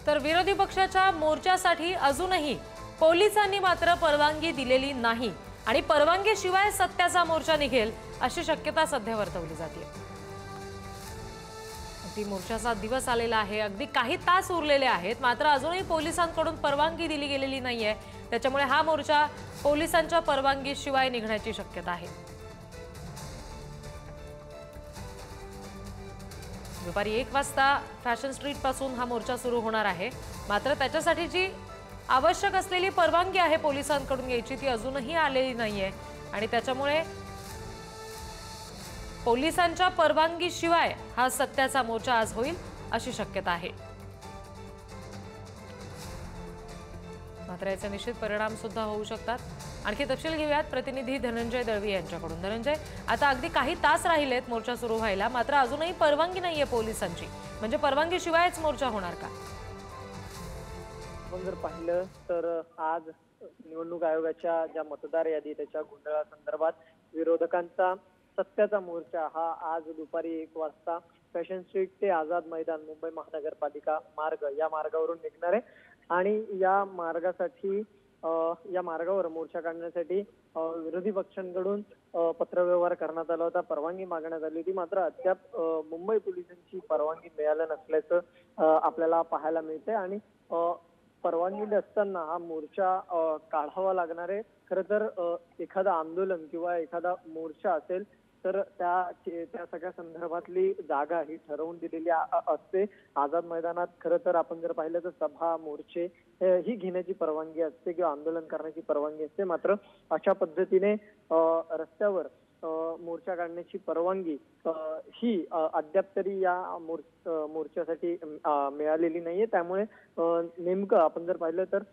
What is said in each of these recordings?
तर विरोधी पक्षाच्या मोर्चासाठी अजूनही पोलिसांनी मात्र परवानगी दिलेली नाही आणि परवानगीशिवाय सत्याचा मोर्चा निघेल अशी शक्यता सध्या वर्तवली जाते। अगदी मोर्चाचा दिवस आलेला आहे, अगदी काही तास उरलेले आहेत, मात्र अजूनही पोलिसांकडून परवानगी दिली गेलेली नाहीये। त्याच्यामुळे हा मोर्चा पोलिसांच्या परवानगीशिवाय निघण्याची शक्यता आहे। दुपारी 1 वाजता फॅशन स्ट्रीट पासून हा मोर्चा सुरू होणार आहे, मात्र त्याच्यासाठी जी आवश्यक असलेली परवानगी आहे पोलिसांकडून घ्यायची ती अजूनही आलेली नाहीये आणि त्याच्यामुळे पोलिसांच्या परवानगीशिवाय हा सत्याचा मोर्चा आज होईल अशी शक्यता आहे। मात्र याचे निश्चित परिणाम सुद्धा होऊ शकतात। आणखी तपशील घेऊयात प्रतिनिधी धनंजय दळवी यांच्याकडून। धनंजय, आता अगदी काही तास राहिलेत मोर्चा सुरू व्हायला, मात्र अजूनही परवानगी नाहीये पोलिसांची, म्हणजे परवानगीशिवायच मोर्चा होणार का? आपण जर पाहिलं तर आज निवडणूक आयोगाच्या ज्या मतदार यादी त्याच्या गोंधळासंदर्भात विरोधकांचा सत्याचा मोर्चा हा आज दुपारी 1 वाजता फॅशन स्ट्रीट ते आझाद मैदान मुंबई महानगरपालिका मार्ग या मार्गावरून निघणार आहे आणि या मार्गावर मोर्चा काढण्यासाठी विरोधी पक्षांकडून पत्रव्यवहार करण्यात आला होता, परवानगी मागण्यात आली होती, मात्र अद्याप मुंबई पोलिसांची परवानगी मिळालं नसल्याचं आपल्याला पाहायला मिळते आणि परवानगी नसताना हा मोर्चा काढावा लागणार आहे। खरं तर एखादा आंदोलन किंवा एखादा मोर्चा असेल तर त्या सगळ्या संदर्भातली जागा ही ठरवून दिलेली असते। आझाद मैदानात खरं तर आपण जर पाहिलं तर सभा मोर्चे ही घेण्याची परवानगी असते किंवा आंदोलन करण्याची परवानगी असते, मात्र अशा पद्धतीने रस्त्यावर मोर्चा काढण्याची परवानगी ही अद्याप तरी या मोर्चासाठी मिळालेली नाहीये। त्यामुळे नेमकं आपण जर पाहिलं तर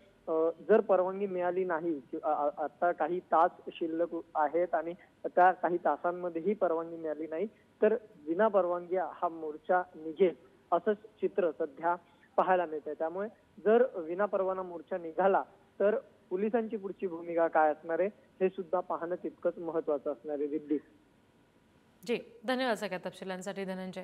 जर परवानगी मिळाली नाही, आता काही तास शिल्लक आहेत आणि त्या काही तासांमध्येही परवानगी मिळाली नाही तर विना परवानगी हा मोर्चा निघेल असं चित्र सध्या पाहायला मिळतंय। त्यामुळे जर विना परवाना मोर्चा निघाला तर पोलिसांची पुढची भूमिका काय असणार आहे हे सुद्धा पाहणं तितकंच महत्त्वाचं असणार आहे। दिल्ली जी, धन्यवाद सगळ्या तपशिलांसाठी धनंजय।